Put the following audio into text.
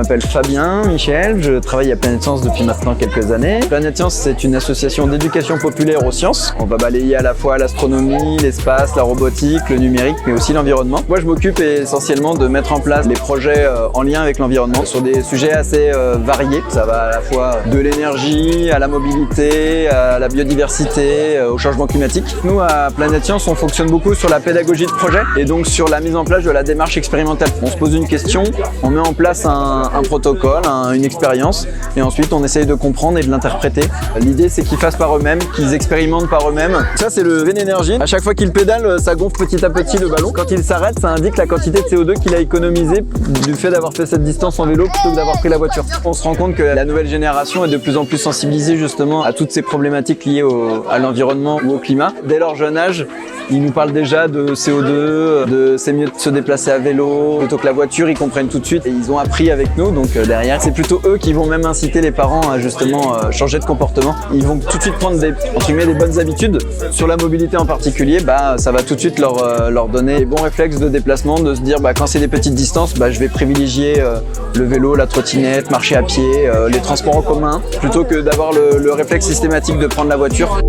m'appelle Fabien Michel, je travaille à Planète Science depuis maintenant quelques années. Planète Science, c'est une association d'éducation populaire aux sciences. On va balayer à la fois l'astronomie, l'espace, la robotique, le numérique, mais aussi l'environnement. Moi, je m'occupe essentiellement de mettre en place des projets en lien avec l'environnement sur des sujets assez variés. Ça va à la fois de l'énergie, à la mobilité, à la biodiversité, au changement climatique. Nous, à Planète Science, on fonctionne beaucoup sur la pédagogie de projet et donc sur la mise en place de la démarche expérimentale. On se pose une question, on met en place un protocole, une expérience, et ensuite on essaye de comprendre et de l'interpréter. L'idée, c'est qu'ils fassent par eux-mêmes, qu'ils expérimentent par eux-mêmes. Ça, c'est le Vénénergie. À chaque fois qu'il pédale, ça gonfle petit à petit le ballon. Quand il s'arrête, ça indique la quantité de CO2 qu'il a économisé du fait d'avoir fait cette distance en vélo plutôt que d'avoir pris la voiture. On se rend compte que la nouvelle génération est de plus en plus sensibilisée justement à toutes ces problématiques liées à l'environnement ou au climat. Dès leur jeune âge, ils nous parlent déjà de CO2, c'est mieux de se déplacer à vélo plutôt que la voiture, ils comprennent tout de suite et ils ont appris avec nous, donc derrière c'est plutôt eux qui vont même inciter les parents à justement changer de comportement. Ils vont tout de suite prendre des bonnes habitudes. Sur la mobilité en particulier, ça va tout de suite leur donner les bons réflexes de déplacement, de se dire quand c'est des petites distances, je vais privilégier le vélo, la trottinette, marcher à pied, les transports en commun, plutôt que d'avoir le réflexe systématique de prendre la voiture.